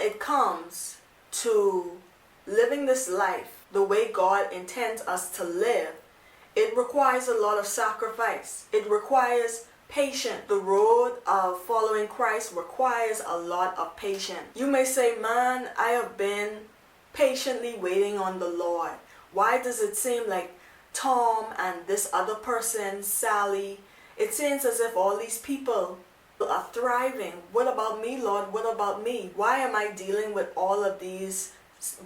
it comes to living this life the way God intends us to live, it requires a lot of sacrifice. It requires patience. The road of following Christ requires a lot of patience. You may say, man, I have been patiently waiting on the Lord. Why does it seem like Tom and this other person, Sally, it seems as if all these people are thriving? What about me, Lord? What about me? Why am I dealing with all of these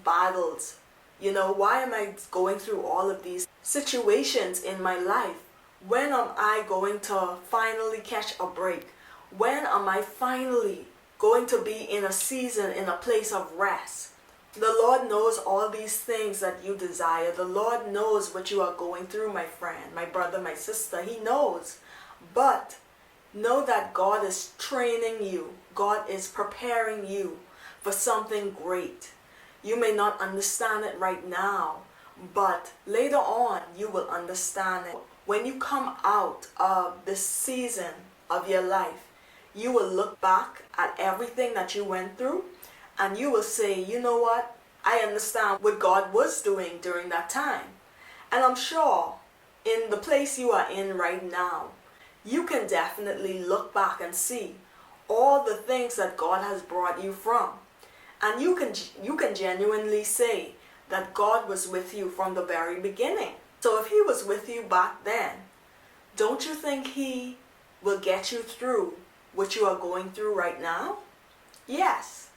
battles? You know, why am I going through all of these situations in my life? When am I going to finally catch a break? When am I finally going to be in a season, in a place of rest? The Lord knows all these things that you desire. The Lord knows what you are going through, my friend, my brother, my sister. He knows. But know that God is training you. God is preparing you for something great. You may not understand it right now, but later on you will understand it. When you come out of this season of your life, you will look back at everything that you went through and you will say, you know what? I understand what God was doing during that time. And I'm sure in the place you are in right now, you can definitely look back and see all the things that God has brought you from. And you can genuinely say that God was with you from the very beginning. So if He was with you back then, don't you think He will get you through what you are going through right now? Yes,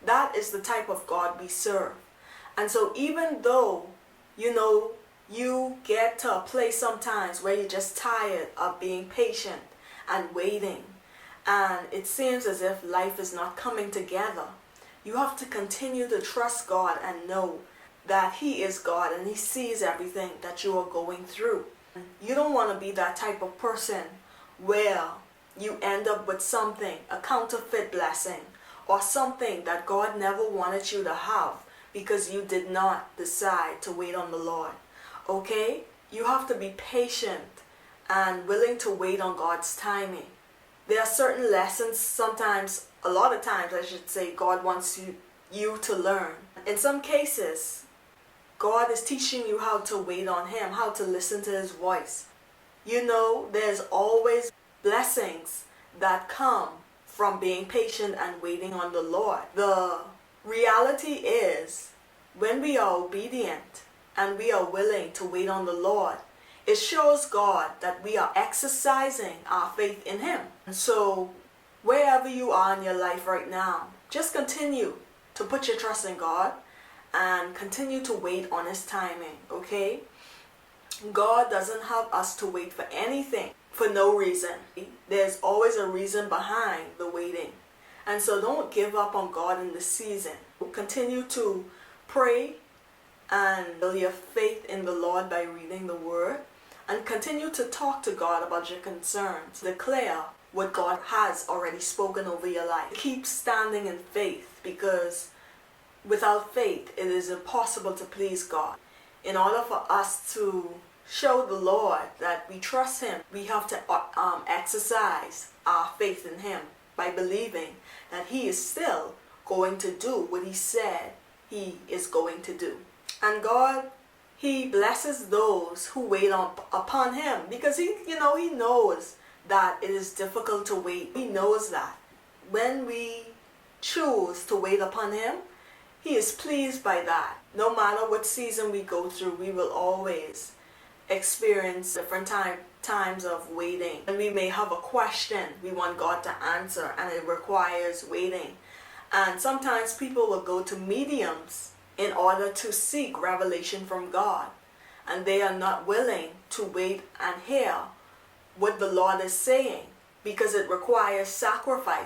that is the type of God we serve. And so even though, you get to a place sometimes where you're just tired of being patient and waiting, and it seems as if life is not coming together, you have to continue to trust God and know that He is God and He sees everything that you are going through. You don't want to be that type of person where you end up with something, a counterfeit blessing, or something that God never wanted you to have because you did not decide to wait on the Lord. Okay? You have to be patient and willing to wait on God's timing. There are certain lessons sometimes, a lot of times I should say, God wants you to learn. In some cases, God is teaching you how to wait on Him, how to listen to His voice. There's always blessings that come from being patient and waiting on the Lord. The reality is, when we are obedient and we are willing to wait on the Lord, it shows God that we are exercising our faith in Him. And so, wherever you are in your life right now, just continue to put your trust in God and continue to wait on His timing, okay? God doesn't have us to wait for anything for no reason. There's always a reason behind the waiting. And so don't give up on God in this season. Continue to pray and build your faith in the Lord by reading the Word. And continue to talk to God about your concerns. Declare what God has already spoken over your life. Keep standing in faith, because without faith it is impossible to please God. In order for us to show the Lord that we trust Him, we have to exercise our faith in Him by believing that He is still going to do what He said He is going to do. And God, He blesses those who wait upon Him, because He knows that it is difficult to wait. He knows that. When we choose to wait upon Him, He is pleased by that. No matter what season we go through, we will always experience different times of waiting. And we may have a question we want God to answer, and it requires waiting. And sometimes people will go to mediums in order to seek revelation from God, and they are not willing to wait and hear what the Lord is saying, because it requires sacrifice.